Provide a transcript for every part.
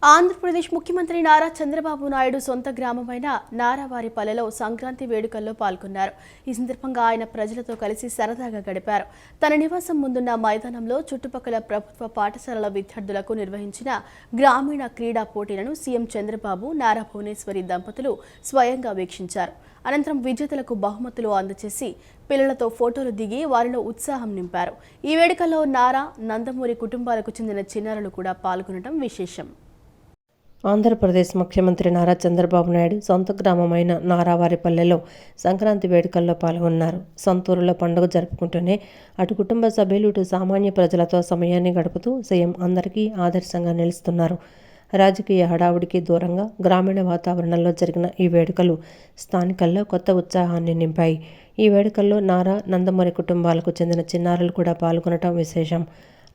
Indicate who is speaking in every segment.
Speaker 1: ఆంధ్రప్రదేశ్ ముఖ్యమంత్రి నారా చంద్రబాబు నాయుడు సొంత గ్రామమైన నారావారిపల్లెలో సంక్రాంతి వేడుకల్లో పాల్గొన్నారు. ఈ సందర్భంగా ఆయన ప్రజలతో కలిసి సరదాగా గడిపారు. తన నివాసం ముందున్న మైదానంలో చుట్టుపక్కల ప్రభుత్వ పాఠశాలల విద్యార్థులకు నిర్వహించిన గ్రామీణ క్రీడా పోటీలను సీఎం చంద్రబాబు, నారా భువనేశ్వరి దంపతులు స్వయంగా వీక్షించారు. అనంతరం విజేతలకు బహుమతులు అందజేసి పిల్లలతో ఫోటోలు దిగి వారిలో ఉత్సాహం నింపారు. ఈ వేడుకల్లో నారా, నందమూరి కుటుంబాలకు చెందిన చిన్నారులు కూడా పాల్గొనడం విశేషం.
Speaker 2: ఆంధ్రప్రదేశ్ ముఖ్యమంత్రి నారా చంద్రబాబు నాయుడు సొంత గ్రామమైన నారావారిపల్లెలో సంక్రాంతి వేడుకల్లో పాల్గొన్నారు. సొంతూరులో పండుగ జరుపుకుంటూనే అటు కుటుంబ సభ్యులు, ఇటు సామాన్య ప్రజలతో సమయాన్ని గడుపుతూ సీఎం అందరికీ ఆదర్శంగా నిలుస్తున్నారు. రాజకీయ హడావుడికి దూరంగా గ్రామీణ వాతావరణంలో జరిగిన ఈ వేడుకలు స్థానికల్లో కొత్త ఉత్సాహాన్ని నింపాయి. ఈ వేడుకల్లో నారా, నందమూరి కుటుంబాలకు చెందిన చిన్నారులు కూడా పాల్గొనడం విశేషం.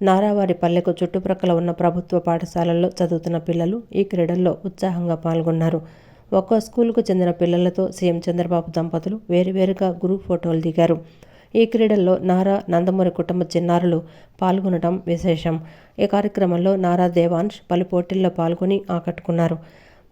Speaker 2: నారావారి పల్లెకు చుట్టుప్రక్కల ఉన్న ప్రభుత్వ పాఠశాలల్లో చదువుతున్న పిల్లలు ఈ క్రీడల్లో ఉత్సాహంగా పాల్గొన్నారు. ఒక్కో స్కూలుకు చెందిన పిల్లలతో సీఎం చంద్రబాబు దంపతులు వేరువేరుగా గ్రూప్ ఫోటోలు దిగారు. ఈ క్రీడల్లో నారా, నందమూరి కుటుంబ చిన్నారులు పాల్గొనడం విశేషం. ఈ కార్యక్రమంలో నారా దేవాంశ్ పలు పోటీల్లో పాల్గొని ఆకట్టుకున్నారు.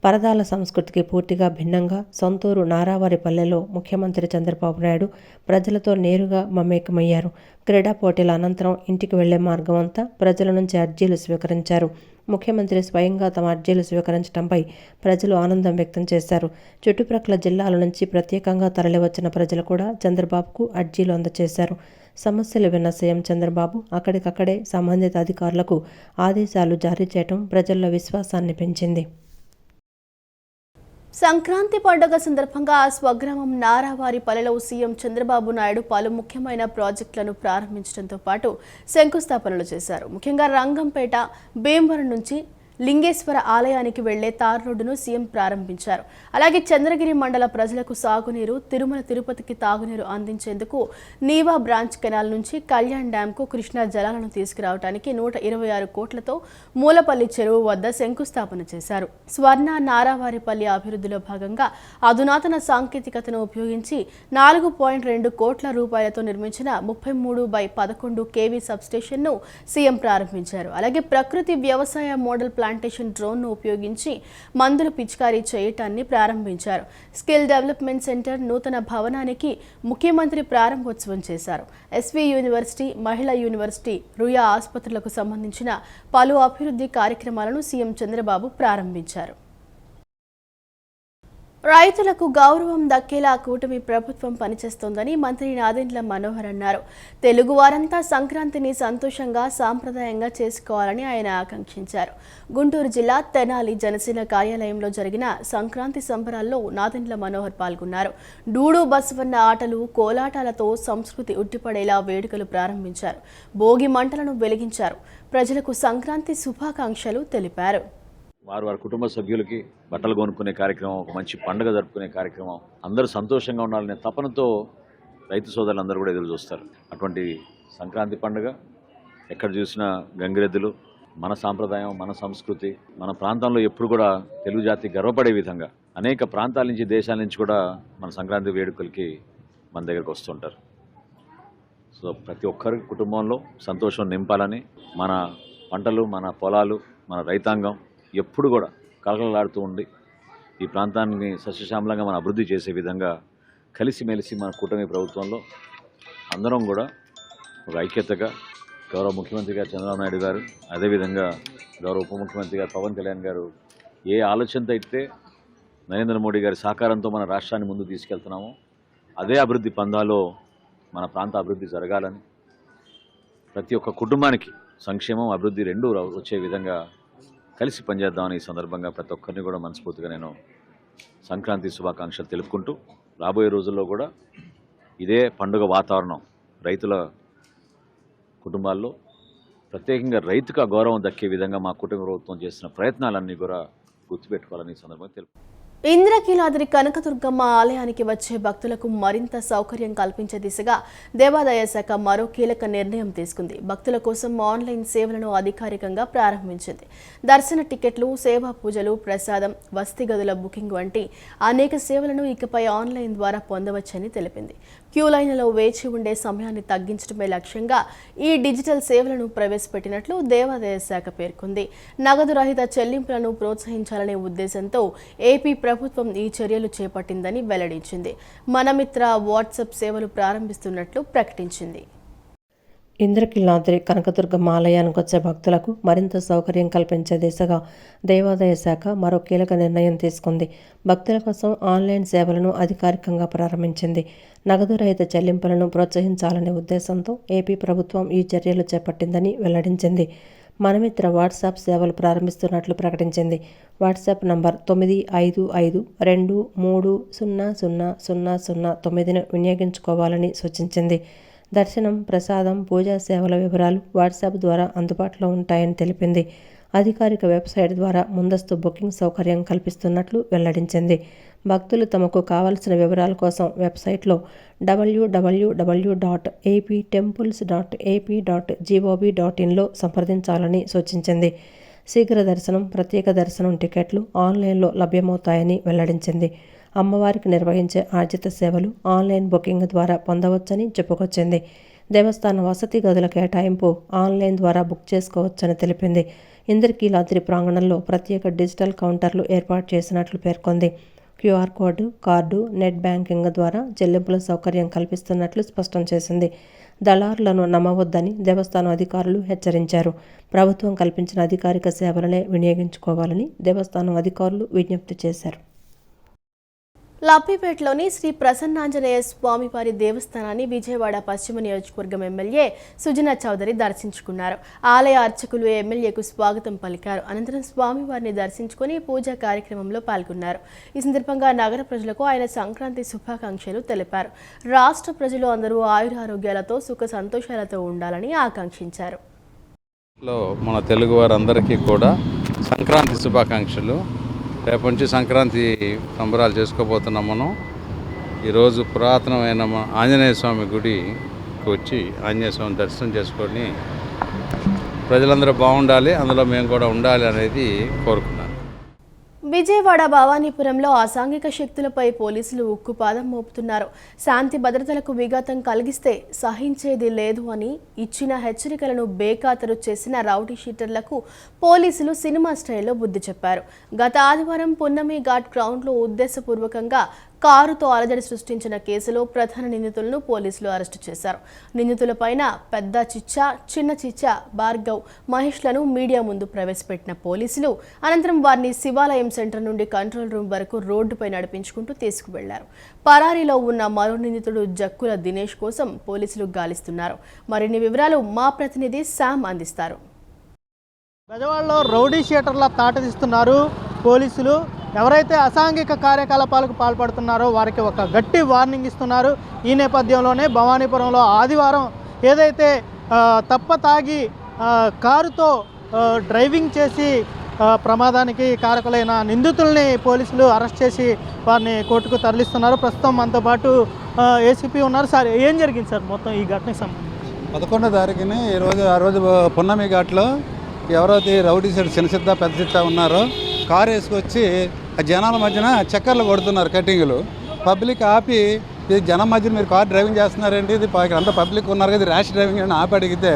Speaker 2: పరదాల సంస్కృతికి పూర్తిగా భిన్నంగా సొంతూరు నారావారి పల్లెలో ముఖ్యమంత్రి చంద్రబాబు నాయుడు ప్రజలతో నేరుగా మమేకమయ్యారు. క్రీడా పోటీల అనంతరం ఇంటికి వెళ్లే మార్గం అంతా ప్రజల నుంచి అర్జీలు స్వీకరించారు. ముఖ్యమంత్రి స్వయంగా తమ అర్జీలు స్వీకరించడంపై ప్రజలు ఆనందం వ్యక్తం చేశారు. చుట్టుప్రక్కల జిల్లాల నుంచి ప్రత్యేకంగా తరలివచ్చిన ప్రజలు కూడా చంద్రబాబుకు అర్జీలు అందజేశారు. సమస్యలు విన్న సీఎం చంద్రబాబు అక్కడికక్కడే సంబంధిత అధికారులకు ఆదేశాలు జారీ చేయడం ప్రజల్లో విశ్వాసాన్ని పెంచింది.
Speaker 1: సంక్రాంతి పండుగ సందర్భంగా స్వగ్రామం నారావారిపల్లెలో సీఎం చంద్రబాబు నాయుడు పలు ముఖ్యమైన ప్రాజెక్టులను ప్రారంభించడంతో పాటు శంకుస్థాపనలు చేశారు. ముఖ్యంగా రంగంపేట, భీమవరం నుంచి లింగేశ్వర ఆలయానికి వెళ్లే తార్ రోడ్డును సీఎం ప్రారంభించారు. అలాగే చంద్రగిరి మండల ప్రజలకు సాగునీరు, తిరుమల తిరుపతికి తాగునీరు అందించేందుకు నీవా బ్రాంచ్ కెనాల్ నుంచి కళ్యాణ్ డ్యాంకు కృష్ణా జలాలను తీసుకురావడానికి 126 కోట్లతో మూలపల్లి చెరువు వద్ద శంకుస్థాపన చేశారు. స్వర్ణ నారావారిపల్లి అభివృద్ధిలో భాగంగా అధునాతన సాంకేతికతను ఉపయోగించి 4.2 కోట్ల రూపాయలతో నిర్మించిన 33/11 kV సబ్స్టేషన్ను సీఎం ప్రారంభించారు. అలాగే ప్రకృతి వ్యవసాయ మోడల్ ప్లాంటేషన్ డ్రోన్ను ఉపయోగించి మందులు పిచికారీ చేయటాన్ని ప్రారంభించారు. స్కిల్ డెవలప్మెంట్ సెంటర్ నూతన భవనానికి ముఖ్యమంత్రి ప్రారంభోత్సవం చేశారు. ఎస్వి యూనివర్సిటీ, మహిళా యూనివర్సిటీ, రుయా ఆసుపత్రులకు సంబంధించిన పలు అభివృద్ధి కార్యక్రమాలను సీఎం చంద్రబాబు ప్రారంభించారు. రైతులకు గౌరవం దక్కేలా కూటమి ప్రభుత్వం పనిచేస్తోందని మంత్రి నాదెండ్ల మనోహర్ అన్నారు. తెలుగు వారంతా సంక్రాంతిని సంతోషంగా, సాంప్రదాయంగా చేసుకోవాలని ఆయన ఆకాంక్షించారు. గుంటూరు జిల్లా తెనాలి జనసేన కార్యాలయంలో జరిగిన సంక్రాంతి సంబరాల్లో నాదెండ్ల మనోహర్ పాల్గొన్నారు. డూడు బసవన్న ఆటలు, కోలాటాలతో సంస్కృతి ఉట్టిపడేలా వేడుకలు ప్రారంభించారు. భోగి మంటలను వెలిగించారు. ప్రజలకు సంక్రాంతి శుభాకాంక్షలు తెలిపారు.
Speaker 3: వారి కుటుంబ సభ్యులకి బట్టలు కొనుక్కునే కార్యక్రమం, ఒక మంచి పండుగ జరుపుకునే కార్యక్రమం, అందరూ సంతోషంగా ఉండాలనే తపనతో రైతు సోదరులందరూ కూడా ఎదురు చూస్తారు. అటువంటి సంక్రాంతి పండుగ ఎక్కడ చూసినా గంగిరెద్దులు, మన సాంప్రదాయం, మన సంస్కృతి, మన ప్రాంతంలో ఎప్పుడు కూడా తెలుగు జాతి గర్వపడే విధంగా అనేక ప్రాంతాల నుంచి, దేశాల నుంచి కూడా మన సంక్రాంతి వేడుకలకి మన దగ్గరకు వస్తుంటారు. సో ప్రతి ఒక్కరి కుటుంబంలో సంతోషం నింపాలని, మన పంటలు, మన పొలాలు, మన రైతాంగం ఎప్పుడు కూడా కలకలలాడుతూ ఉండి ఈ ప్రాంతాన్ని సస్యశ్యామలంగా మనం అభివృద్ధి చేసే విధంగా కలిసిమెలిసి మన కూటమి ప్రభుత్వంలో అందరం కూడా ఒక ఐక్యతగా గౌరవ ముఖ్యమంత్రి గారు చంద్రబాబు నాయుడు గారు, అదేవిధంగా గౌరవ ఉప ముఖ్యమంత్రి గారు పవన్ కళ్యాణ్ గారు ఏ ఆలోచనతో అయితే నరేంద్ర మోడీ గారి సహకారంతో మన రాష్ట్రాన్ని ముందుకు తీసుకెళ్తున్నామో అదే అభివృద్ధి పందాలో మన ప్రాంత అభివృద్ధి జరగాలని, ప్రతి ఒక్క కుటుంబానికి సంక్షేమం, అభివృద్ధి రెండూ వచ్చే విధంగా కలిసి పనిచేద్దామని ఈ సందర్భంగా ప్రతి ఒక్కరిని కూడా మనస్ఫూర్తిగా నేను సంక్రాంతి శుభాకాంక్షలు తెలుపుకుంటూ, రాబోయే రోజుల్లో కూడా ఇదే పండుగ వాతావరణం రైతుల కుటుంబాల్లో, ప్రత్యేకంగా రైతుకు గౌరవం దక్కే విధంగా మా కుటుంబ ప్రభుత్వం చేసిన ప్రయత్నాలన్నీ కూడా గుర్తుపెట్టుకోవాలని ఈ సందర్భంగా తెలుపు.
Speaker 1: ఇంద్రకీలాద్రి కనకదుర్గమ్మ ఆలయానికి వచ్చే భక్తులకు మరింత సౌకర్యం కల్పించే దిశగా దేవాదాయ శాఖ మరో కీలక నిర్ణయం తీసుకుంది. భక్తుల కోసం ఆన్లైన్ సేవలను అధికారికంగా ప్రారంభించింది. దర్శన టికెట్లు, సేవా పూజలు, ప్రసాదం, వసతి గదుల బుకింగ్ వంటి అనేక సేవలను ఇకపై ఆన్లైన్ ద్వారా పొందవచ్చని తెలిపింది. క్యూ లైన్లలో వేచి ఉండే సమయాన్ని తగ్గించడమే లక్ష్యంగా ఈ డిజిటల్ సేవలను ప్రవేశపెట్టినట్లు దేవాదాయ శాఖ పేర్కొంది. నగదు రహిత చెల్లింపులను ప్రోత్సహించాలనే ఉద్దేశంతో ఏపీ ప్రభుత్వం ఈ చర్యలు చేపట్టిందని వెల్లడించింది. మనమిత్ర వాట్సాప్ సేవలు ప్రారంభిస్తున్నట్లు ప్రకటించింది.
Speaker 2: ఇంద్రకీలాద్రి కనకదుర్గమ్మ ఆలయానికి వచ్చే భక్తులకు మరింత సౌకర్యం కల్పించే దిశగా దేవాదాయ శాఖ మరో కీలక నిర్ణయం తీసుకుంది. భక్తుల కోసం ఆన్లైన్ సేవలను అధికారికంగా ప్రారంభించింది. నగదు రహిత చెల్లింపులను ప్రోత్సహించాలనే ఉద్దేశంతో ఏపీ ప్రభుత్వం ఈ చర్యలు చేపట్టిందని వెల్లడించింది. మనమిత్ర వాట్సాప్ సేవలు ప్రారంభిస్తున్నట్లు ప్రకటించింది. వాట్సాప్ నంబర్ 9552300009ను వినియోగించుకోవాలని సూచించింది. దర్శనం, ప్రసాదం, పూజా సేవల వివరాలు వాట్సాప్ ద్వారా అందుబాటులో ఉంటాయని తెలిపింది. అధికారిక వెబ్సైట్ ద్వారా ముందస్తు బుకింగ్ సౌకర్యం కల్పిస్తున్నట్లు వెల్లడించింది. భక్తులు తమకు కావలసిన వివరాల కోసం వెబ్సైట్లో www.aptemples.ap.gov.inలో సంప్రదించాలని సూచించింది. శీఘ్ర దర్శనం, ప్రత్యేక దర్శనం టికెట్లు ఆన్లైన్లో లభ్యమవుతాయని వెల్లడించింది. అమ్మవారికి నిర్వహించే ఆర్జిత సేవలు ఆన్లైన్ బుకింగ్ ద్వారా పొందవచ్చని చెప్పుకొచ్చింది. దేవస్థాన వసతి గదుల కేటాయింపు ఆన్లైన్ ద్వారా బుక్ చేసుకోవచ్చని తెలిపింది. ఇంద్రకీలాద్రి ప్రాంగణంలో ప్రత్యేక డిజిటల్ కౌంటర్లు ఏర్పాటు చేసినట్లు పేర్కొంది. QR code, card, net banking ద్వారా చెల్లింపుల సౌకర్యం కల్పిస్తున్నట్లు స్పష్టం చేసింది. దళారులను నమ్మవద్దని దేవస్థానం అధికారులు హెచ్చరించారు. ప్రభుత్వం కల్పించిన అధికారిక సేవలనే వినియోగించుకోవాలని దేవస్థానం అధికారులు విజ్ఞప్తి చేశారు.
Speaker 1: లబ్బిపేటలోని శ్రీ ప్రసన్నాంజనేయ స్వామివారి దేవస్థానాన్ని విజయవాడ పశ్చిమ నియోజకవర్గం ఎమ్మెల్యే సుజనా చౌదరి దర్శించుకున్నారు. ఆలయ అర్చకులు ఎమ్మెల్యేకు స్వాగతం పలికారు. అనంతరం స్వామివారిని దర్శించుకుని పూజా కార్యక్రమంలో పాల్గొన్నారు. ఈ సందర్భంగా నగర ప్రజలకు ఆయన సంక్రాంతి శుభాకాంక్షలు తెలిపారు. రాష్ట్ర ప్రజలు అందరూ ఆయురారోగ్యాలతో సుఖ సంతోషాలతో ఉండాలని ఆకాంక్షించారు.
Speaker 4: మన తెలుగు వారందరికీ కూడా సంక్రాంతి శుభాకాంక్షలు. రేపు నుంచి సంక్రాంతి సంబరాలు చేసుకోబోతున్నాం. మనం ఈరోజు పురాతనమైన ఆంజనేయ స్వామి గుడికి వచ్చి ఆంజనేయ స్వామి దర్శనం చేసుకొని ప్రజలందరూ బాగుండాలి, అందులో మేము కూడా ఉండాలి అనేది కోరుకున్నాను.
Speaker 1: విజయవాడ భవానీపురంలో అసాంఘిక శక్తులపై పోలీసులు ఉక్కుపాదం మోపుతున్నారు. శాంతి భద్రతలకు విఘాతం కలిగిస్తే సహించేది లేదు అని ఇచ్చిన హెచ్చరికలను బేఖాతరు చేసిన రౌడీ షీటర్లకు పోలీసులు సినిమా స్టైల్లో బుద్ధి చెప్పారు. గత ఆదివారం పున్నమి ఘాట్ గ్రౌండ్లో ఉద్దేశపూర్వకంగా కారుతో అలజడి సృష్టించిన కేసులో ప్రధాన నిందితులను పోలీసులు అరెస్టు చేశారు. నిందితులపైన పెద్ద చిచ్చా, చిన్న చిచ్చా, భార్గవ్, మహేష్లను మీడియా ముందు ప్రవేశపెట్టిన పోలీసులు అనంతరం వారిని శివాలయం సెంటర్ నుండి కంట్రోల్ రూమ్ వరకు రోడ్డుపై నడిపించుకుంటూ తీసుకువెళ్లారు. పరారీలో ఉన్న మరో నిందితుడు జక్కుల దినేష్ కోసం పోలీసులు గాలిస్తున్నారు. మరిన్ని వివరాలు మా ప్రతినిధి శామ్ అందిస్తారు.
Speaker 5: బెజవాడలో రౌడీ షీటర్ల తాట తీస్తున్నారు పోలీసులు. ఎవరైతే అసాంఘిక కార్యకలాపాలకు పాల్పడుతున్నారో వారికి ఒక గట్టి వార్నింగ్ ఇస్తున్నారు. ఈ నేపథ్యంలోనే భవానీపురంలో ఆదివారం ఏదైతే తాగి కారుతో డ్రైవింగ్ చేసి ప్రమాదానికి కారకులైన నిందితుల్ని పోలీసులు అరెస్ట్ చేసి వారిని కోర్టుకు తరలిస్తున్నారు. ప్రస్తుతం మనతో పాటు ఏసీపీ ఉన్నారు. సార్, ఏం జరిగింది సార్ మొత్తం ఈ ఘటనకు సంబంధించి?
Speaker 6: 11వ తారీఖుని ఆ రోజు పున్నమి ఘాట్లో ఎవరైతే రౌడీ సైడ్ చిన్నసిద్ధ పెద్ద సిద్ధ ఉన్నారో కారు వేసుకొచ్చి ఆ జనాల మధ్యన చక్కర్లు కొడుతున్నారు, కటింగ్లు. పబ్లిక్ ఆపి ఇది జనం మధ్యన మీరు కార్ డ్రైవింగ్ చేస్తున్నారండి, ఇది అంతా పబ్లిక్ ఉన్నారు కదా, ర్యాష్ డ్రైవింగ్ అని ఆపి అడిగితే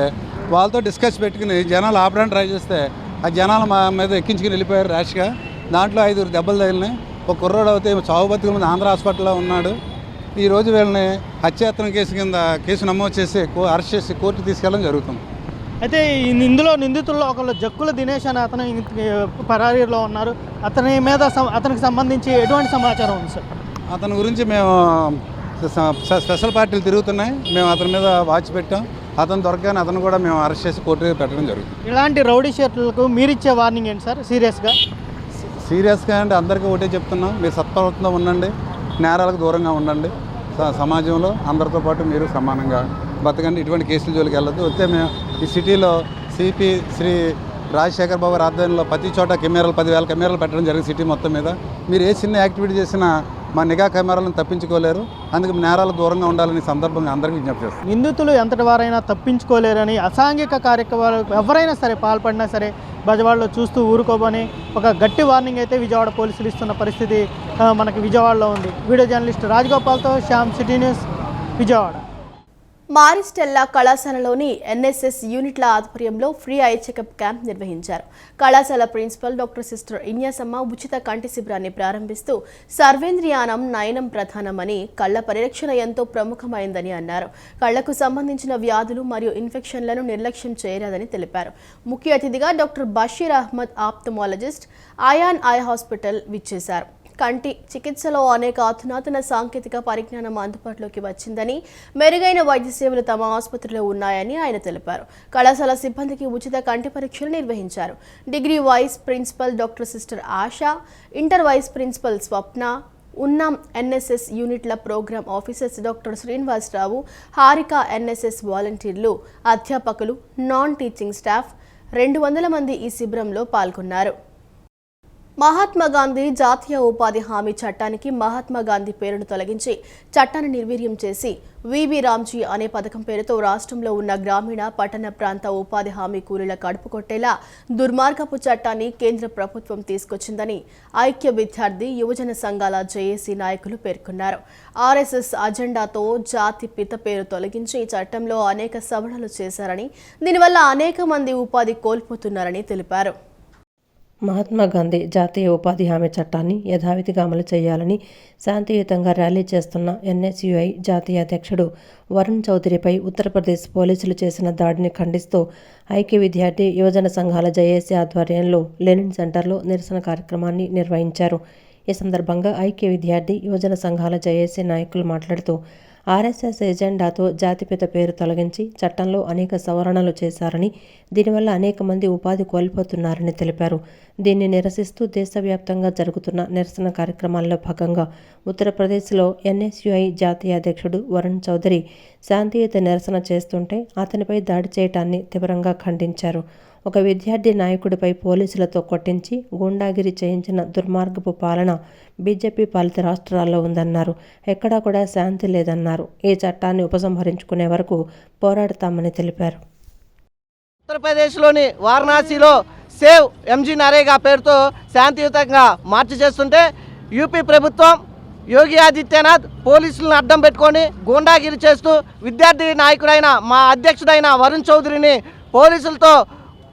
Speaker 6: వాళ్ళతో డిస్కస్ పెట్టుకుని జనాలు ఆపడానికి ట్రై చేస్తే ఆ జనాలు మా మీద ఎక్కించుకుని వెళ్ళిపోయారు ర్యాష్గా. దాంట్లో 5 దెబ్బలు తగిలినాయి. ఒక కుర్రోడు అయితే చావు బతుకుల మీద ఆంధ్ర హాస్పిటల్లో ఉన్నాడు. ఈరోజు వీళ్ళని హత్యాయత్నం కేసు నమోదు చేసి అరెస్ట్ చేసి కోర్టు తీసుకెళ్ళడం జరుగుతుంది.
Speaker 5: అయితే ఇందులో నిందితుల్లో ఒకళ్ళు జక్కుల దినేష్ అని అతను పరారీలో ఉన్నారు. అతనికి సంబంధించి ఎటువంటి సమాచారం ఉంది సార్?
Speaker 6: అతని గురించి మేము స్పెషల్ పార్టీలు తిరుగుతున్నాయి, మేము అతని మీద వాచ్ పెట్టాం. అతను దొరకగానే అతను కూడా మేము అరెస్ట్ చేసి కోర్టుకి పెట్టడం జరుగుతుంది.
Speaker 5: ఇలాంటి రౌడీ షీటర్లకు మీరిచ్చే వార్నింగ్ ఏంటి సార్?
Speaker 6: సీరియస్గా అంటే అందరికీ ఒకటే చెప్తున్నాం, మీరు సత్ప్రవర్తనలో ఉండండి, నేరాలకు దూరంగా ఉండండి, సమాజంలో అందరితో పాటు మీరు సమానంగా బతకండి, ఇటువంటి కేసుల జోలికి వెళ్ళొద్దు. వస్తే మేము ఈ సిటీలో సిపి శ్రీ రాజశేఖర్ బాబు ఆధ్వర్యంలో ప్రతి చోట 10,000 కెమెరాలు పెట్టడం జరిగింది సిటీ మొత్తం మీద. మీరు ఏ చిన్న యాక్టివిటీ చేసినా మా నిఘా కెమెరాలను తప్పించుకోలేరు, అందుకు నేరాలు దూరంగా ఉండాలని సందర్భంగా అందరికీ విజ్ఞప్తి చేస్తాం.
Speaker 5: నిందితులు ఎంతటి వారైనా తప్పించుకోలేరని, అసాంఘిక కార్యక్రమాలు ఎవరైనా సరే పాల్పడినా సరే బెజవాడలో చూస్తూ ఊరుకోమని ఒక గట్టి వార్నింగ్ అయితే విజయవాడ పోలీసులు ఇస్తున్న పరిస్థితి మనకి విజయవాడలో ఉంది. వీడియో జర్నలిస్ట్ రాజగోపాల్తో Shyam, city news, Vijayawada.
Speaker 1: Maris Stella కళాశాలలోని ఎన్ఎస్ఎస్ యూనిట్ల ఆధ్వర్యంలో ఫ్రీ ఐ చెకప్ క్యాంప్ నిర్వహించారు. కళాశాల ప్రిన్సిపల్ డాక్టర్ సిస్టర్ ఇన్యాసమ్మ ఉచిత కంటి శిబిరాన్ని ప్రారంభిస్తూ సర్వేంద్రియానం నయనం ప్రధానమని, కళ్ల పరిరక్షణ ఎంతో ప్రముఖమైందని అన్నారు. కళ్లకు సంబంధించిన వ్యాధులు మరియు ఇన్ఫెక్షన్లను నిర్లక్ష్యం చేయరాదని తెలిపారు. ముఖ్య అతిథిగా doctor Basheer Ahmed ophthalmologist Ayaan eye hospital విచ్చేశారు. కంటి చికిత్సలో అనేక అధునాతన సాంకేతిక పరిజ్ఞానం అందుబాటులోకి వచ్చిందని, మెరుగైన వైద్య సేవలు తమ ఆసుపత్రిలో ఉన్నాయని ఆయన తెలిపారు. కళాశాల సిబ్బందికి ఉచిత కంటి పరీక్షలు నిర్వహించారు. Degree vice principal doctor sister Asha, inter vice principal Swapna, ఉన్నాం ఎన్ఎస్ఎస్ యూనిట్ల programme officers doctor Srinivasarao, Harika NSS వాలంటీర్లు, అధ్యాపకులు, నాన్ టీచింగ్ స్టాఫ్ 200 మంది ఈ శిబిరంలో పాల్గొన్నారు. మహాత్మా గాంధీ జాతీయ ఉపాధి హామీ చట్టానికి మహాత్మా గాంధీ పేరును తొలగించి చట్టాన్ని నిర్వీర్యం చేసి వివి రామ్జీ అనే పథకం పేరుతో రాష్ట్రంలో ఉన్న గ్రామీణ, పట్టణ ప్రాంత ఉపాధి హామీ కూలీల కడుపు కొట్టేలా దుర్మార్గపు చట్టాన్ని కేంద్ర ప్రభుత్వం తీసుకొచ్చిందని ఐక్య విద్యార్థి యువజన సంఘాల జేఏసీ నాయకులు పేర్కొన్నారు. ఆర్ఎస్ఎస్ అజెండాతో జాతి పిత పేరు తొలగించి చట్టంలో అనేక సవరణలు చేశారని, దీనివల్ల అనేక మంది ఉపాధి కోల్పోతున్నారని తెలిపారు.
Speaker 2: మహాత్మా గాంధీ జాతీయ ఉపాధి హామీ చట్టాన్ని యథావిధిగా అమలు చేయాలని శాంతియుతంగా ర్యాలీ చేస్తున్న ఎన్ఎస్యుఐ జాతీయ అధ్యక్షుడు వరుణ్ చౌదరిపై ఉత్తరప్రదేశ్ పోలీసులు చేసిన దాడిని ఖండిస్తూ ఐక్య విద్యార్థి యువజన సంఘాల జేఏసీ ఆధ్వర్యంలో లెనిన్ సెంటర్లో నిరసన కార్యక్రమాన్ని నిర్వహించారు. ఈ సందర్భంగా ఐక్య విద్యార్థి యువజన సంఘాల జేఏసీ నాయకులు మాట్లాడుతూ ఆర్ఎస్ఎస్ ఎజెండాతో జాతిపిత పేరు తొలగించి చట్టంలో అనేక సవరణలు చేశారని, దీనివల్ల అనేక మంది ఉపాధి కోల్పోతున్నారని తెలిపారు. దీన్ని నిరసిస్తూ దేశవ్యాప్తంగా జరుగుతున్న నిరసన కార్యక్రమాల్లో భాగంగా ఉత్తరప్రదేశ్లో ఎన్ఎస్యుఐ జాతీయ అధ్యక్షుడు వరుణ్ చౌదరి శాంతియుత నిరసన చేస్తుంటే అతనిపై దాడి చేయటాన్ని తీవ్రంగా ఖండించారు. ఒక విద్యార్థి నాయకుడిపై పోలీసులతో కొట్టించి గూండాగిరి చేయించిన దుర్మార్గపు పాలన బీజేపీ పాలిత రాష్ట్రాల్లో ఉందన్నారు. ఎక్కడా కూడా శాంతి లేదన్నారు. ఈ చట్టాన్ని ఉపసంహరించుకునే వరకు పోరాడతామని తెలిపారు.
Speaker 7: ఉత్తరప్రదేశ్లోని వారణాసిలో సేవ్ ఎంజీ నరేగా పేరుతో శాంతియుతంగా మార్చి చేస్తుంటే యూపీ ప్రభుత్వం యోగి ఆదిత్యనాథ్ పోలీసులను అడ్డం పెట్టుకొని గూండాగిరి చేస్తూ విద్యార్థి నాయకుడైన మా అధ్యక్షుడైన వరుణ్ చౌదరిని పోలీసులతో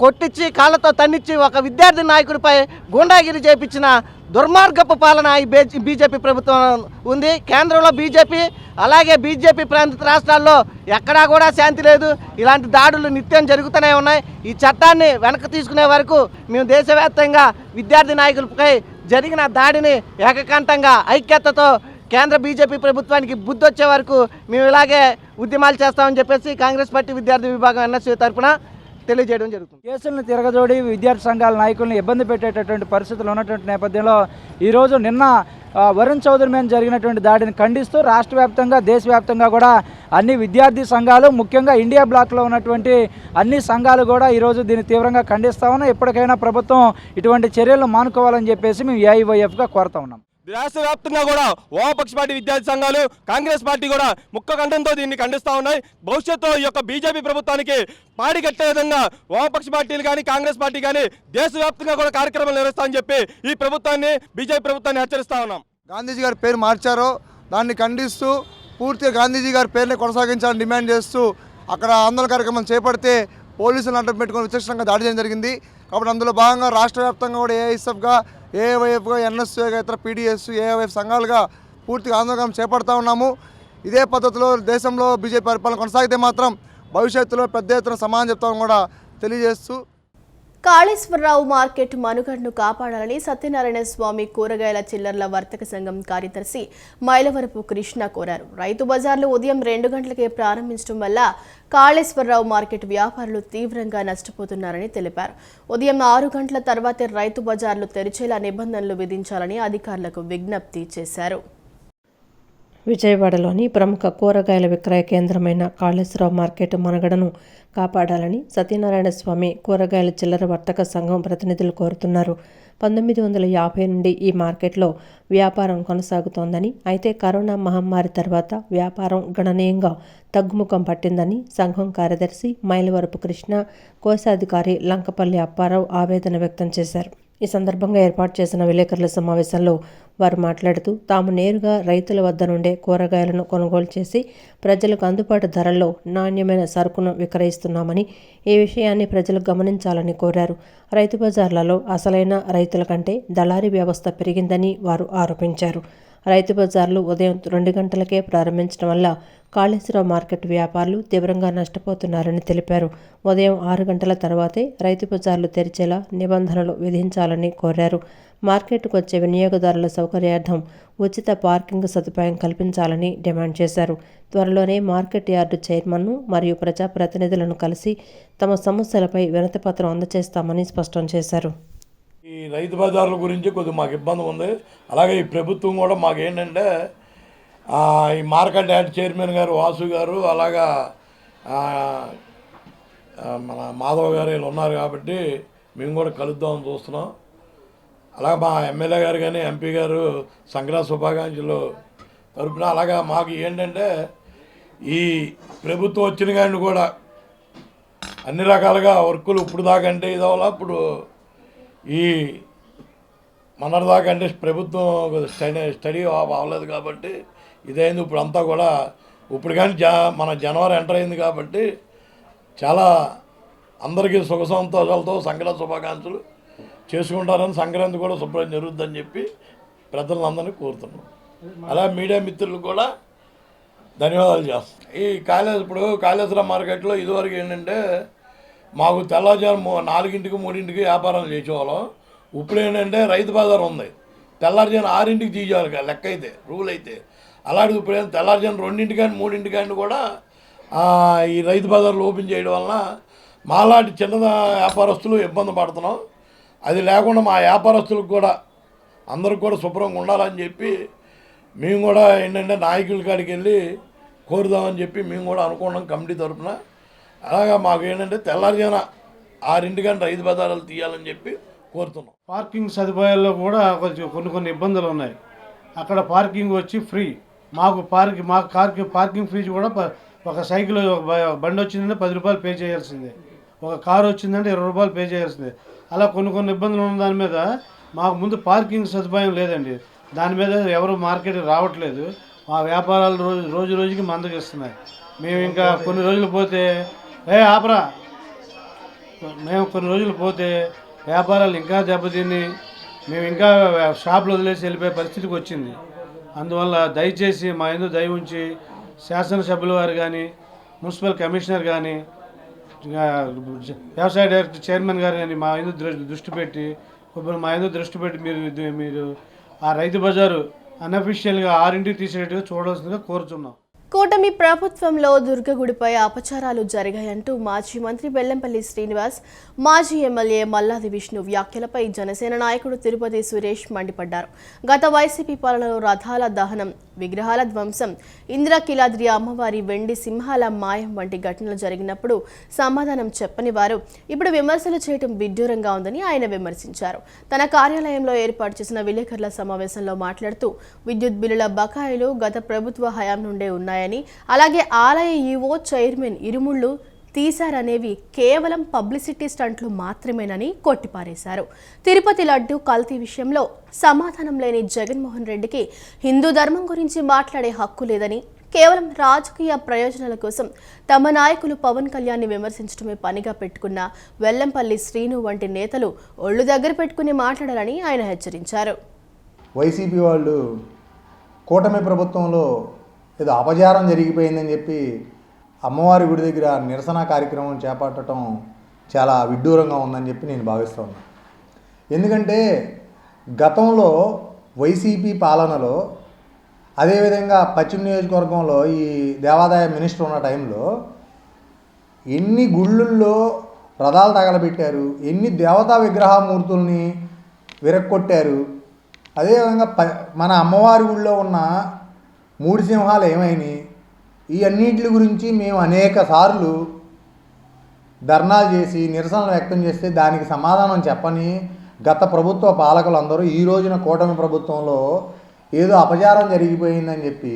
Speaker 7: కొట్టించి కాళ్ళతో తన్నిచ్చి ఒక విద్యార్థి నాయకుడిపై గూండాగిరి చేపించిన దుర్మార్గపు పాలన ఈ బీజేపీ ప్రభుత్వం ఉంది. కేంద్రంలో బీజేపీ, అలాగే బీజేపీ ప్రాంత రాష్ట్రాల్లో ఎక్కడా కూడా శాంతి లేదు. ఇలాంటి దాడులు నిత్యం జరుగుతూనే ఉన్నాయి. ఈ చట్టాన్ని వెనక్కి తీసుకునే వరకు మేము దేశవ్యాప్తంగా విద్యార్థి నాయకులపై జరిగిన దాడిని ఏకకంఠంగా ఐక్యతతో కేంద్ర బీజేపీ ప్రభుత్వానికి బుద్ధి వచ్చే వరకు మేము ఇలాగే ఉద్యమాలు చేస్తామని చెప్పేసి కాంగ్రెస్ పార్టీ విద్యార్థి విభాగం ఎన్ఎస్యూ తరఫున తెలియజేయడం జరుగుతుంది.
Speaker 8: కేసులను తిరగజోడి విద్యార్థి సంఘాల నాయకులను ఇబ్బంది పెట్టేటటువంటి పరిస్థితులు ఉన్నటువంటి నేపథ్యంలో ఈరోజు నిన్న వరుణ్ చౌదరి మీద జరిగినటువంటి దాడిని ఖండిస్తూ రాష్ట్ర వ్యాప్తంగా, దేశవ్యాప్తంగా కూడా అన్ని విద్యార్థి సంఘాలు, ముఖ్యంగా ఇండియా బ్లాక్లో ఉన్నటువంటి అన్ని సంఘాలు కూడా ఈరోజు దీన్ని తీవ్రంగా ఖండిస్తా ఉన్నాయి. ఎప్పటికైనా ప్రభుత్వం ఇటువంటి చర్యలు మానుకోవాలని చెప్పేసి మేము ఏఐవైఎఫ్గా కోరుతా ఉన్నాం.
Speaker 9: రాష్ట్ర వ్యాప్తంగా కూడా వామపక్ష పార్టీ విద్యార్థి సంఘాలు, కాంగ్రెస్ పార్టీ కూడా ముక్క కంఠంతో దీన్ని ఖండిస్తూ ఉన్నాయి. భవిష్యత్తులో ఈ యొక్క బీజేపీ ప్రభుత్వానికి పాడి కట్టే విధంగా వామపక్ష పార్టీలు కానీ, కాంగ్రెస్ పార్టీ కానీ దేశవ్యాప్తంగా కూడా కార్యక్రమాలు నిర్వహిస్తామని చెప్పి ఈ ప్రభుత్వాన్ని, బీజేపీ ప్రభుత్వాన్ని హెచ్చరిస్తా ఉన్నాం.
Speaker 10: గాంధీజీ గారి పేరు మార్చారో దాన్ని ఖండిస్తూ పూర్తిగా గాంధీజీ గారి పేరుని కొనసాగించాలని డిమాండ్ చేస్తూ అక్కడ ఆందోళన కార్యక్రమం చేపడితే పోలీసులను అడ్డం పెట్టుకొని విచక్షణంగా దాడి చేయడం జరిగింది. కాబట్టి అందులో భాగంగా రాష్ట్ర వ్యాప్తంగా కూడా ఏఐఎస్ఎఫ్గా, ఏఐవైఎఫ్గా, ఎన్ఎస్యూగా, ఇతర పీడీఎస్, ఏఐవైఎఫ్ సంఘాలుగా పూర్తిగా ఆందోళన చేపడతా ఉన్నాము. ఇదే పద్ధతిలో దేశంలో బీజేపీ పరిపాలన కొనసాగితే మాత్రం భవిష్యత్తులో పెద్ద ఎత్తున సమానం చెప్తామని కూడా తెలియజేస్తూ
Speaker 1: కాళేశ్వరరావు మార్కెట్ మనుగడను కాపాడాలని సత్యనారాయణ స్వామి కూరగాయల చిల్లర్ల వర్తక సంఘం కార్యదర్శి మైలవరపు కృష్ణ కోరారు. రైతు బజార్లు ఉదయం 2 గంటలకే ప్రారంభించడం వల్ల కాళేశ్వరరావు మార్కెట్ వ్యాపారులు తీవ్రంగా నష్టపోతున్నారని తెలిపారు. ఉదయం 6 గంటల తర్వాతే రైతు బజార్లు తెరిచేలా నిబంధనలు విధించాలని అధికారులకు విజ్ఞప్తి చేశారు.
Speaker 2: విజయవాడలోని ప్రముఖ కూరగాయల విక్రయ కేంద్రమైన కాళేశ్వరరావు మార్కెట్ మనుగడను కాపాడాలని సత్యనారాయణ స్వామి కూరగాయల చిల్లర వర్తక సంఘం ప్రతినిధులు కోరుతున్నారు. 1950 నుండి ఈ మార్కెట్లో వ్యాపారం కొనసాగుతోందని, అయితే కరోనా మహమ్మారి తర్వాత వ్యాపారం గణనీయంగా తగ్గుముఖం పట్టిందని సంఘం కార్యదర్శి మైలవరపు కృష్ణ, కోశాధికారి లంకపల్లి అప్పారావు ఆవేదన వ్యక్తం చేశారు. ఈ సందర్భంగా ఏర్పాటు చేసిన విలేకరుల సమావేశంలో వారు మాట్లాడుతూ తాము నేరుగా రైతుల వద్ద నుండే కూరగాయలను కొనుగోలు చేసి ప్రజలకు అందుబాటు ధరల్లో నాణ్యమైన సరుకును విక్రయిస్తున్నామని ఈ విషయాన్ని ప్రజలు గమనించాలని కోరారు. రైతు బజార్లలో అసలైన రైతుల కంటే దళారీ వ్యవస్థ పెరిగిందని వారు ఆరోపించారు. రైతు బజార్లు ఉదయం 2 గంటలకే ప్రారంభించడం వల్ల కాళేశ్వరం మార్కెట్ వ్యాపారులు తీవ్రంగా నష్టపోతున్నారని తెలిపారు. ఉదయం 6 గంటల తర్వాతే రైతు బజార్లు తెరిచేలా నిబంధనలు విధించాలని కోరారు. మార్కెట్కు వచ్చే వినియోగదారుల సౌకర్యార్థం ఉచిత పార్కింగ్ సదుపాయం కల్పించాలని డిమాండ్ చేశారు. త్వరలోనే మార్కెట్ యార్డు చైర్మన్ను మరియు ప్రజాప్రతినిధులను కలిసి తమ సమస్యలపై వినతిపత్రం అందజేస్తామని స్పష్టం చేశారు.
Speaker 11: ఈ రైతు బజార్ల గురించి కొద్దిగా మాకు ఇబ్బంది ఉంది. అలాగే ఈ ప్రభుత్వం కూడా మాకు ఏంటంటే ఈ మార్కెట్ యార్డ్ చైర్మన్ గారు వాసు గారు, అలాగా మన మాధవ్ గారు వీళ్ళు ఉన్నారు కాబట్టి మేము కూడా కలుద్దామని చూస్తున్నాం. అలాగే మా ఎమ్మెల్యే గారు కానీ ఎంపీ గారు సంక్రాంతి శుభాకాంక్షలు తరపున అలాగా మాకు ఏంటంటే ఈ ప్రభుత్వం వచ్చిన కానీ కూడా అన్ని రకాలుగా వర్కులు ఇప్పుడు దాకా అంటే ఇదవలా ఇప్పుడు ఈ మొన్నటిదాకా అంటే ప్రభుత్వం స్టడీ అవ్వలేదు కాబట్టి ఇదైంది. ఇప్పుడు అంతా కూడా ఇప్పుడు కానీ మన జనవరి ఎంటర్ అయింది కాబట్టి చాలా అందరికీ సుఖ సంతోషాలతో సంక్రాంతి శుభాకాంక్షలు చేసుకుంటారని, సంక్రాంతి కూడా శుభ్రం జరుగుద్దని చెప్పి ప్రజలందరినీ కోరుతున్నాం. అలా మీడియా మిత్రులు కూడా ధన్యవాదాలు చేస్తాం. ఈ ఇప్పుడు కాళేశ్వరం మార్కెట్లో ఇదివరకు ఏంటంటే మాకు తెల్లవారుజాము 4ంటికి 3ంటికి వ్యాపారం చేసేవాళ్ళం. ఇప్పుడు ఏంటంటే రైతు బజార్ ఉంది, తెల్లారుజాము 6ంటికి తీసేవాళ్ళు లెక్క అయితే రూల్ అయితే. అలాంటిది ఇప్పుడు ఏం తెల్లారుజాము 2ంటికి కానీ 3ంటికి కానీ కూడా ఈ రైతు బజార్లు ఓపెన్ చేయడం వలన మాలాంటి చిన్న వ్యాపారస్తులు ఇబ్బంది పడుతున్నాం. అది లేకుండా మా వ్యాపారస్తులకు కూడా అందరికి కూడా శుభ్రంగా ఉండాలని చెప్పి మేము కూడా ఏంటంటే నాయకుల కాడికి వెళ్ళి కోరుదామని చెప్పి మేము కూడా అనుకున్నాం కమిటీ తరఫున. అలాగా మాకు ఏంటంటే తెల్లారుజామున 6ంటికి రైతు బజార్లు తీయాలని చెప్పి కోరుతున్నాం.
Speaker 12: పార్కింగ్ సదుపాయాల్లో కూడా కొంచెం కొన్ని ఇబ్బందులు ఉన్నాయి. అక్కడ పార్కింగ్ వచ్చి ఫ్రీ, మాకు పార్కింగ్ ఫీజు కూడా ఒక సైకిల్ బండి వచ్చిందంటే 10 రూపాయలు పే చేయాల్సిందే, ఒక కారు వచ్చిందంటే 20 రూపాయలు పే చేయాల్సిందే. అలా కొన్ని ఇబ్బందులు ఉన్న దాని మీద మాకు ముందు పార్కింగ్ సదుపాయం లేదండి. దాని మీద ఎవరు మార్కెట్కి రావట్లేదు. మా వ్యాపారాలు రోజు రోజుకి మందగిస్తున్నాయి. మేము ఇంకా కొన్ని రోజులు పోతే కొన్ని రోజులు పోతే వ్యాపారాలు ఇంకా దెబ్బతిని మేము ఇంకా షాపులు వదిలేసి వెళ్ళిపోయే పరిస్థితికి వచ్చింది. అందువల్ల దయచేసి మా యందు దయ ఉంచి శాసనసభ్యుల వారు కానీ, మున్సిపల్ కమిషనర్ కానీ, వ్యవసాయ డైరెక్టర్ చైర్మన్ గారు కానీ మా యందు దృష్టి పెట్టి మీరు ఆ రైతు బజారు అన్అఫీషియల్గా 6ంటికి తీసేట్టుగా చూడాల్సిందిగా కోరుతున్నాం.
Speaker 1: కూటమి ప్రభుత్వంలో దుర్గగుడిపై అపచారాలు జరిగాయంటూ మాజీ మంత్రి వెల్లంపల్లి శ్రీనివాస్, మాజీ ఎమ్మెల్యే మల్లాది విష్ణు వ్యాఖ్యలపై జనసేన నాయకుడు తిరుపతి సురేష్ మండిపడ్డారు. గత వైసీపీ పాలనలో రథాల దహనం, విగ్రహాల ధ్వంసం, ఇంద్రకీలాద్రి అమ్మవారి వెండి సింహాల మాయం వంటి ఘటనలు జరిగినప్పుడు సమాధానం చెప్పని వారు ఇప్పుడు విమర్శలు చేయడం విడ్డూరంగా ఉందని ఆయన విమర్శించారు. తన కార్యాలయంలో ఏర్పాటు చేసిన విలేకరుల సమావేశంలో మాట్లాడుతూ విద్యుత్ బిల్లుల బకాయిలు గత ప్రభుత్వ హయాం నుండే ఉన్నాయని, అలాగే ఆలయ ఈవో చైర్మన్ ఇరుముళ్లు తీశారనేవి కేవలం పబ్లిసిటీ స్టంట్లు మాత్రమేనని కొట్టిపారేశారు. తిరుపతి లడ్డు కల్తీ విషయంలో సమాధానం లేని జగన్మోహన్ రెడ్డికి హిందూ ధర్మం గురించి మాట్లాడే హక్కు లేదని, కేవలం రాజకీయ ప్రయోజనాల కోసం తమ నాయకులు పవన్ కళ్యాణ్ని విమర్శించడమే పనిగా పెట్టుకున్న వెల్లంపల్లి శ్రీను వంటి నేతలు ఒళ్ళు దగ్గర పెట్టుకుని మాట్లాడాలని ఆయన హెచ్చరించారు.
Speaker 13: వైసీపీ వాళ్ళు కూటమి ప్రభుత్వంలో ఏదో అపచారం జరిగిపోయిందని చెప్పి అమ్మవారి గుడి దగ్గర నిరసన కార్యక్రమం చేపట్టడం చాలా విడ్డూరంగా ఉందని చెప్పి నేను భావిస్తూ ఉన్నాను. ఎందుకంటే గతంలో వైసీపీ పాలనలో, అదేవిధంగా పశ్చిమ నియోజకవర్గంలో ఈ దేవాదాయ మినిస్టర్ ఉన్న టైంలో ఎన్ని గుళ్ళల్లో రథాలు తగలబెట్టారు, ఎన్ని దేవతా విగ్రహమూర్తుల్ని విరక్కొట్టారు. అదేవిధంగా మన అమ్మవారి గుడిలో ఉన్న 3 సింహాలు ఏమైనాయి, ఈ అన్నింటి గురించి మేము అనేక సార్లు ధర్నాలు చేసి నిరసనలు వ్యక్తం చేస్తే దానికి సమాధానం చెప్పని గత ప్రభుత్వ పాలకులందరూ ఈ రోజున కూటమి ప్రభుత్వంలో ఏదో అపచారం జరిగిపోయిందని చెప్పి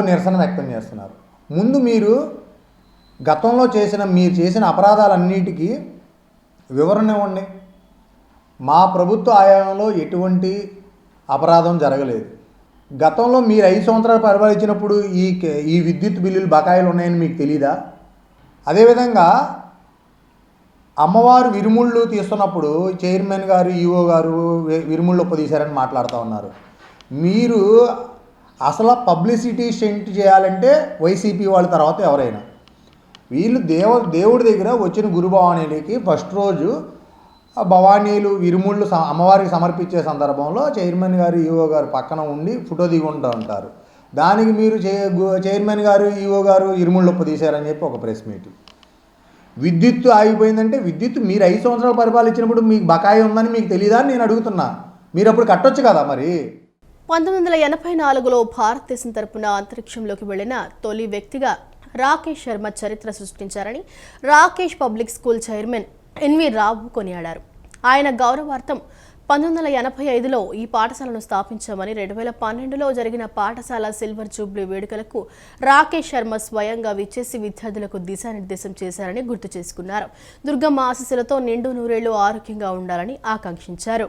Speaker 13: నిరసన వ్యక్తం చేస్తున్నారు. ముందు మీరు గతంలో మీరు చేసిన అపరాధాలన్నిటికీ వివరణ ఇవ్వండి. మా ప్రభుత్వ హయాంలో ఎటువంటి అపరాధం జరగలేదు. గతంలో మీరు 5 సంవత్సరాలు పరిపాలించినప్పుడు ఈ విద్యుత్ బిల్లులు బకాయిలు ఉన్నాయని మీకు తెలీదా? అదేవిధంగా అమ్మవారు విరుముళ్ళు తీస్తున్నప్పుడు చైర్మన్ గారు, ఈఓ గారు విరుముళ్ళు ఒప్పదీశారని మాట్లాడుతూ ఉన్నారు. మీరు అసలు పబ్లిసిటీ స్టంట్ చేయాలంటే వైసీపీ వాళ్ళ తర్వాత ఎవరైనా. వీళ్ళు దేవుడి దగ్గర వచ్చిన గురు భవానీలకి ఫస్ట్ రోజు భవానీలు విరుముళ్ళు అమ్మవారికి సమర్పించే సందర్భంలో చైర్మన్ గారు, ఈఓ గారు పక్కన ఉండి ఫోటో దిగుంటూ ఉంటారు. దానికి మీరు చైర్మన్ గారు, ఈఓ గారు ఇరుముళ్ళు ఒప్పదీశారని చెప్పి ఒక ప్రెస్ మీట్. విద్యుత్తు ఆగిపోయిందంటే విద్యుత్తు మీరు 5 సంవత్సరాలు పరిపాలించినప్పుడు మీకు బకాయి ఉందని మీకు తెలియదా అని నేను అడుగుతున్నా. మీరు అప్పుడు కట్టొచ్చు కదా మరి.
Speaker 1: 1984లో భారతదేశం తరపున అంతరిక్షంలోకి వెళ్లిన తొలి వ్యక్తిగా రాకేష్ శర్మ చరిత్ర సృష్టించారని Rakesh public school chairman NV Rao కొనియాడారు. ఆయన గౌరవార్థం 1985లో ఈ పాఠశాలను స్థాపించామని 2012లో జరిగిన పాఠశాల సిల్వర్ జూబ్లీ వేడుకలకు రాకేష్ శర్మ స్వయంగా విచ్చేసి విద్యార్థులకు దిశానిర్దేశం చేశారని గుర్తు చేసుకున్నారు. దుర్గమ్మ ఆశీస్సులతో నిండు నూరేళ్లు ఆరోగ్యంగా ఉండాలని ఆకాంక్షించారు.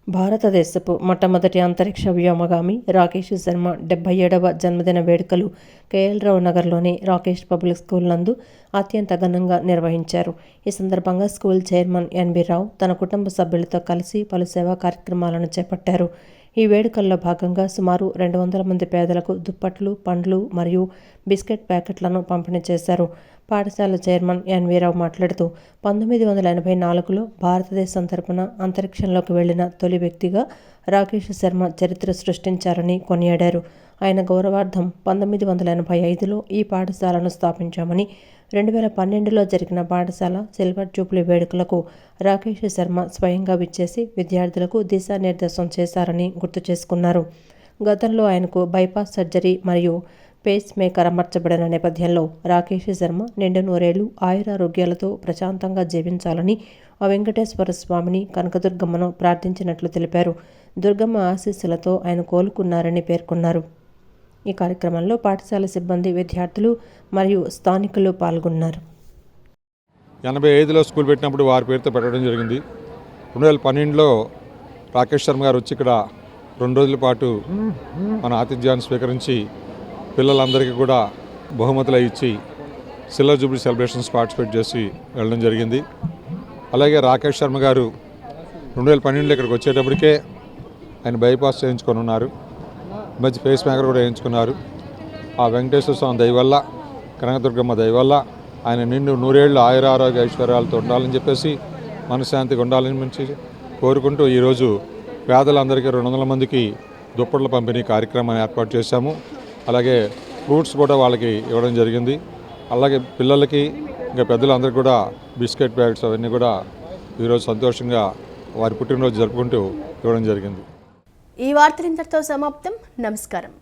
Speaker 2: భారతదేశపు మొట్టమొదటి అంతరిక్ష వ్యోమగామి రాకేష్ శర్మ 77వ జన్మదిన వేడుకలు కేఎల్ రావు నగర్లోని రాకేష్ పబ్లిక్ స్కూల్ నందు అత్యంత ఘనంగా నిర్వహించారు. ఈ సందర్భంగా స్కూల్ చైర్మన్ ఎన్బి రావు తన కుటుంబ సభ్యులతో కలిసి పలు సేవా కార్యక్రమాలను చేపట్టారు. ఈ వేడుకల్లో భాగంగా సుమారు 200 మంది పేదలకు దుప్పట్లు, పండ్లు మరియు బిస్కెట్ ప్యాకెట్లను పంపిణీ చేశారు. పాఠశాల చైర్మన్ ఎన్వి రావు మాట్లాడుతూ 1984లో భారతదేశం తరపున అంతరిక్షంలోకి వెళ్లిన తొలి వ్యక్తిగా రాకేష్ శర్మ చరిత్ర సృష్టించారని కొనియాడారు. ఆయన గౌరవార్థం 1985లో ఈ పాఠశాలను స్థాపించామని 2012లో జరిగిన పాఠశాల సిల్వర్ జూబ్లీ వేడుకలకు రాకేష్ శర్మ స్వయంగా విచ్చేసి విద్యార్థులకు దిశానిర్దేశం చేశారని గుర్తు చేసుకున్నారు. గతంలో ఆయనకు బైపాస్ సర్జరీ మరియు పేస్ మేకర్ అమర్చబడిన నేపథ్యంలో రాకేష్ శర్మ నిండు నూరేళ్లు ఆయురారోగ్యాలతో ప్రశాంతంగా జీవించాలని ఆ వెంకటేశ్వర స్వామిని, కనకదుర్గమ్మను ప్రార్థించినట్లు తెలిపారు. దుర్గమ్మ ఆశీస్సులతో ఆయన కోలుకున్నారని పేర్కొన్నారు. ఈ కార్యక్రమంలో పాఠశాల సిబ్బంది, విద్యార్థులు మరియు స్థానికులు పాల్గొన్నారు.
Speaker 14: 85లో స్కూల్ పెట్టినప్పుడు వారి పేరుతో పెట్టడం జరిగింది. 2012లో రాకేష్ శర్మ గారు వచ్చి ఇక్కడ 2 రోజుల పాటు మన ఆతిథ్యాన్ని స్వీకరించి పిల్లలందరికీ కూడా బహుమతులు ఇచ్చి సిల్వర్ జూబ్లీ సెలబ్రేషన్స్ పార్టిసిపేట్ చేసి వెళ్ళడం జరిగింది. అలాగే రాకేష్ శర్మ గారు 2012లో ఇక్కడికి వచ్చేటప్పటికే ఆయన బైపాస్ చేయించుకొని ఉన్నారు. మంచి ఫేస్ మేకర్ కూడా వేయించుకున్నారు. ఆ వెంకటేశ్వర స్వామి దయ వల్ల, కనకదుర్గమ్మ దయ వల్ల ఆయన నిండు నూరేళ్లు ఆయురారోగ్య ఐశ్వర్యాలతో ఉండాలని చెప్పేసి, మనశ్శాంతిగా ఉండాలని మంచి కోరుకుంటూ ఈరోజు పేదలందరికీ 200 మందికి దుప్పట్ల పంపిణీ కార్యక్రమాన్ని ఏర్పాటు చేశాము. అలాగే ఫ్రూట్స్ కూడా వాళ్ళకి ఇవ్వడం జరిగింది. అలాగే పిల్లలకి ఇంకా పెద్దలందరికీ కూడా బిస్కెట్ ప్యాకెట్స్ అవన్నీ కూడా ఈరోజు సంతోషంగా వారి పుట్టినరోజు జరుపుకుంటూ ఇవ్వడం జరిగింది.
Speaker 1: ఈ వార్తలు ఇంతటితో సమాప్తం. నమస్కారం.